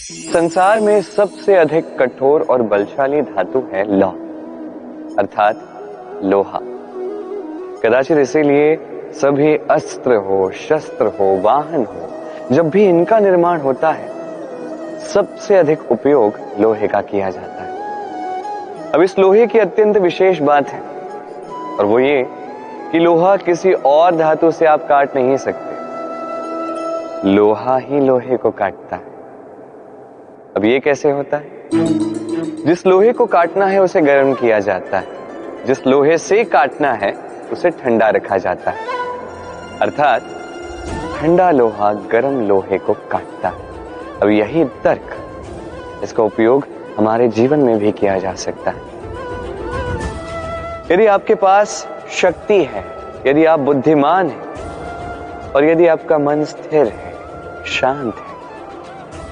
संसार में सबसे अधिक कठोर और बलशाली धातु है लौह, अर्थात लोहा। कदाचित इसीलिए सभी अस्त्र हो, शस्त्र हो, वाहन हो, जब भी इनका निर्माण होता है सबसे अधिक उपयोग लोहे का किया जाता है। अब इस लोहे की अत्यंत विशेष बात है और वो ये कि लोहा किसी और धातु से आप काट नहीं सकते, लोहा ही लोहे को काटता है। अब ये कैसे होता है? जिस लोहे को काटना है उसे गर्म किया जाता है, जिस लोहे से काटना है उसे ठंडा रखा जाता है, अर्थात ठंडा लोहा गर्म लोहे को काटता है। अब यही तर्क, इसका उपयोग हमारे जीवन में भी किया जा सकता है। यदि आपके पास शक्ति है, यदि आप बुद्धिमान हैं और यदि आपका मन स्थिर है, शांत है,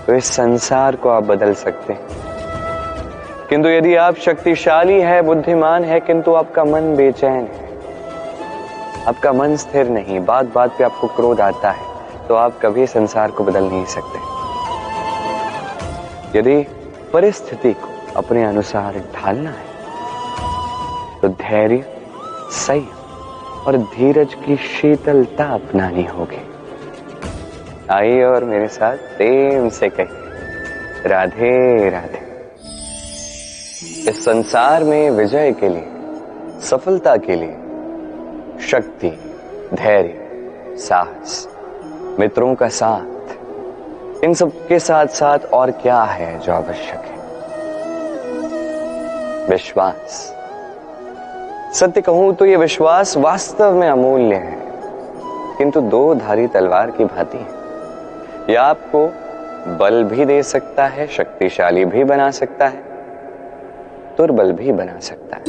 तो इस संसार को आप बदल सकते हैं। किंतु यदि आप शक्तिशाली है, बुद्धिमान है, किंतु आपका मन बेचैन है, आपका मन स्थिर नहीं, बात बात पे आपको क्रोध आता है, तो आप कभी संसार को बदल नहीं सकते। यदि परिस्थिति को अपने अनुसार ढालना है तो धैर्य, संयम और धीरज की शीतलता अपनानी होगी। आइए और मेरे साथ प्रेम से कहिए, राधे राधे। इस संसार में विजय के लिए, सफलता के लिए शक्ति, धैर्य, साहस, मित्रों का साथ, इन सब के साथ साथ और क्या है जो आवश्यक है? विश्वास। सत्य कहूं तो यह विश्वास वास्तव में अमूल्य है, किंतु दो धारी तलवार की भांति है। यह आपको बल भी दे सकता है, शक्तिशाली भी बना सकता है, दुर्बल भी बना सकता है।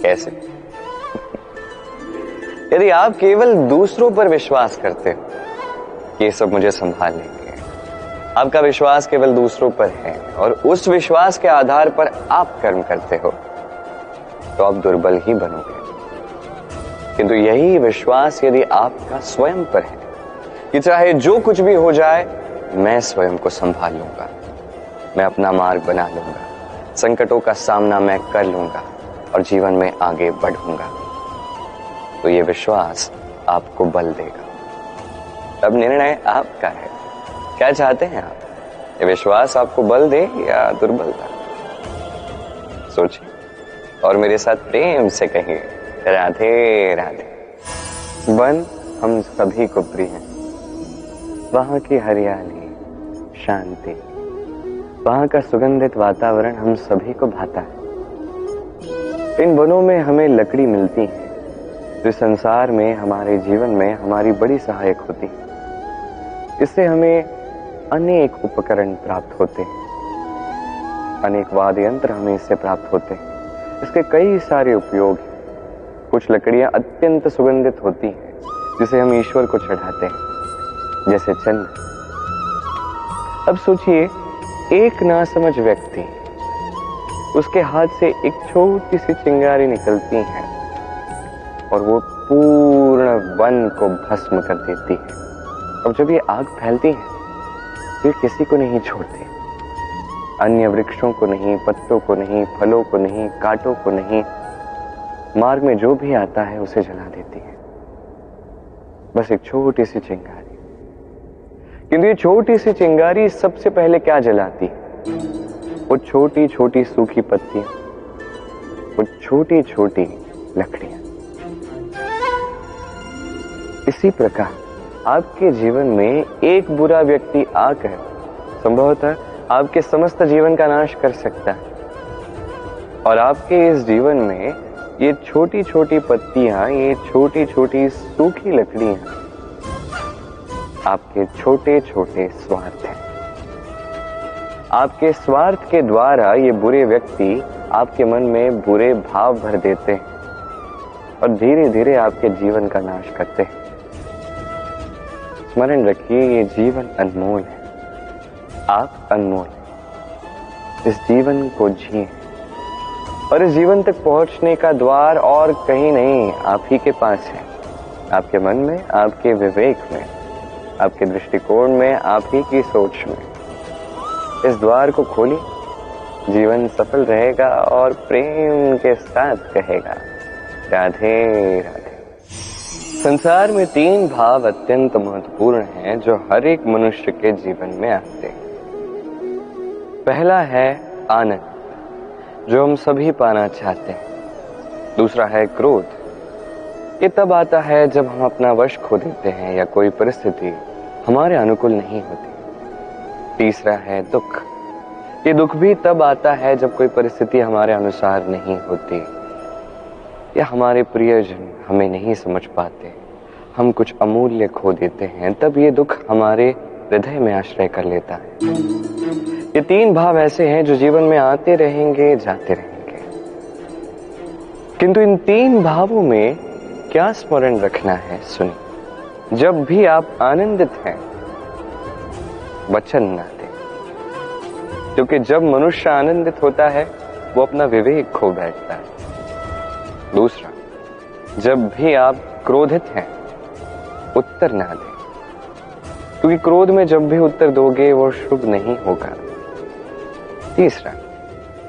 कैसे? यदि आप केवल दूसरों पर विश्वास करते हो, ये सब मुझे संभाल लेंगे, आपका विश्वास केवल दूसरों पर है और उस विश्वास के आधार पर आप कर्म करते हो, तो आप दुर्बल ही बनोगे। किंतु यही विश्वास यदि आपका स्वयं पर है कि चाहे जो कुछ भी हो जाए, मैं स्वयं को संभाल लूंगा, मैं अपना मार्ग बना लूंगा, संकटों का सामना मैं कर लूंगा और जीवन में आगे बढ़ूंगा, तो ये विश्वास आपको बल देगा। तब निर्णय आपका है, क्या चाहते हैं आप? ये विश्वास आपको बल दे या दुर्बलता? सोचिए और मेरे साथ प्रेम से कहिए, राधे राधे। वन हम सभी को प्रिय है, वहां की हरियाली, शांति, वहां का सुगंधित वातावरण हम सभी को भाता है। इन वनों में हमें लकड़ी मिलती है जो संसार में, हमारे जीवन में हमारी बड़ी सहायक होती है। इससे हमें अनेक उपकरण प्राप्त होते हैं, अनेक वाद्य यंत्र हमें इससे प्राप्त होते हैं। इसके कई सारे उपयोग हैं। कुछ लकड़ियां अत्यंत सुगंधित होती हैं जिसे हम ईश्वर को चढ़ाते हैं, जैसे चंदन। अब सोचिए, एक नासमझ व्यक्ति, उसके हाथ से एक छोटी सी चिंगारी निकलती है और वो पूर्ण वन को भस्म कर देती है। अब जब ये आग फैलती है तो ये किसी को नहीं छोड़ती, अन्य वृक्षों को नहीं, पत्तों को नहीं, फलों को नहीं, कांटों को नहीं, मार्ग में जो भी आता है उसे जला देती है। बस एक छोटी सी चिंगारी। किंतु ये छोटी सी चिंगारी सबसे पहले क्या जलाती है? वो छोटी छोटी सूखी पत्तियां, वो छोटी छोटी लकड़ियां। इसी प्रकार आपके जीवन में एक बुरा व्यक्ति आकर संभवतः आपके समस्त जीवन का नाश कर सकता है, और आपके इस जीवन में ये छोटी छोटी पत्तियां, ये छोटी छोटी सूखी लकड़ियां आपके छोटे छोटे स्वार्थ हैं। आपके स्वार्थ के द्वारा ये बुरे व्यक्ति आपके मन में बुरे भाव भर देते हैं और धीरे धीरे आपके जीवन का नाश करते हैं। स्मरण रखिए, ये जीवन अनमोल है, आप अनमोल हैं। इस जीवन को जिए और इस जीवन तक पहुंचने का द्वार और कहीं नहीं, आप ही के पास है, आपके मन में, आपके विवेक में, आपके दृष्टिकोण में, आप ही की सोच में। इस द्वार को खोलिए, जीवन सफल रहेगा और प्रेम के साथ कहेगा राधे राधे। संसार में 3 भाव अत्यंत महत्वपूर्ण हैं जो हर एक मनुष्य के जीवन में आते हैं। पहला है आनंद, जो हम सभी पाना चाहते हैं। दूसरा है क्रोध, ये तब आता है जब हम अपना वश खो देते हैं या कोई परिस्थिति हमारे अनुकूल नहीं होती। तीसरा है दुख, ये दुख भी तब आता है जब कोई परिस्थिति हमारे अनुसार नहीं होती या हमारे प्रियजन हमें नहीं समझ पाते, हम कुछ अमूल्य खो देते हैं, तब ये दुख हमारे हृदय में आश्रय कर लेता है। ये 3 भाव ऐसे हैं जो जीवन में आते रहेंगे, जाते रहेंगे। किंतु इन 3 भावों में क्या स्मरण रखना है, सुनिए। जब भी आप आनंदित हैं, वचन ना दें, क्योंकि जब मनुष्य आनंदित होता है वो अपना विवेक खो बैठता है। दूसरा, जब भी आप क्रोधित हैं, उत्तर ना दें, क्योंकि क्रोध में जब भी उत्तर दोगे वो शुभ नहीं होगा। तीसरा,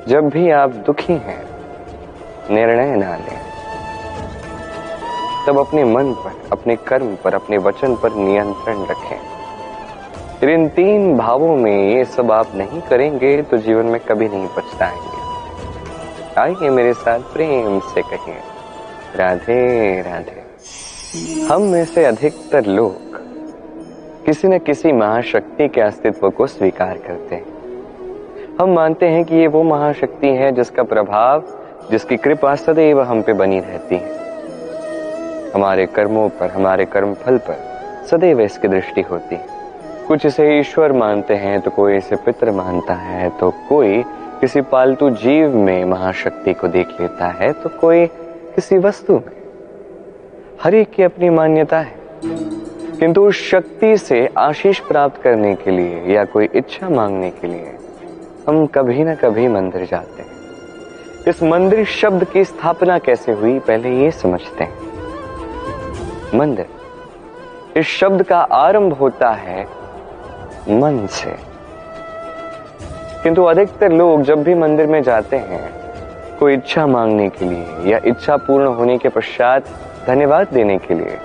जब भी आप दुखी हैं, निर्णय ना लें, तब अपने मन पर, अपने कर्म पर, अपने वचन पर नियंत्रण रखें। इन 3 भावों में ये सब आप नहीं करेंगे तो जीवन में कभी नहीं पछताएंगे। आइए मेरे साथ प्रेम से कहिए राधे राधे। हम में से अधिकतर लोग किसी न किसी महाशक्ति के अस्तित्व को स्वीकार करते हैं। हम मानते हैं कि ये वो महाशक्ति है जिसका प्रभाव, जिसकी कृपा सदैव हम पे बनी रहती है। हमारे कर्मों पर, हमारे कर्म फल पर सदैव इसकी दृष्टि होती है। कुछ इसे ईश्वर मानते हैं, तो कोई इसे पितर मानता है, तो कोई किसी पालतू जीव में महाशक्ति को देख लेता है, तो कोई किसी वस्तु में। हर एक की अपनी मान्यता है, किंतु उस शक्ति से आशीष प्राप्त करने के लिए या कोई इच्छा मांगने के लिए हम कभी न कभी मंदिर जाते हैं। इस मंदिर शब्द की स्थापना कैसे हुई, पहले ये समझते हैं। मंदिर, इस शब्द का आरंभ होता है मन से। किंतु अधिकतर लोग जब भी मंदिर में जाते हैं कोई इच्छा मांगने के लिए या इच्छा पूर्ण होने के पश्चात धन्यवाद देने के लिए,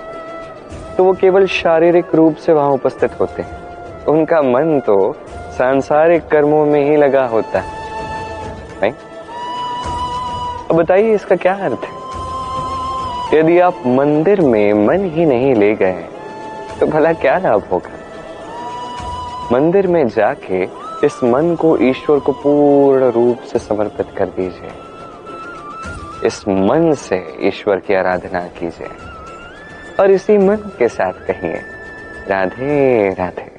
तो वो केवल शारीरिक रूप से वहां उपस्थित होते हैं। उनका मन तो सांसारिक कर्मों में ही लगा होता है, नहीं? अब बताइए इसका क्या अर्थ है? यदि आप मंदिर में मन ही नहीं ले गए तो भला क्या लाभ होगा? मंदिर में जाके इस मन को ईश्वर को पूर्ण रूप से समर्पित कर दीजिए। इस मन से ईश्वर की आराधना कीजिए और इसी मन के साथ कहिए राधे राधे।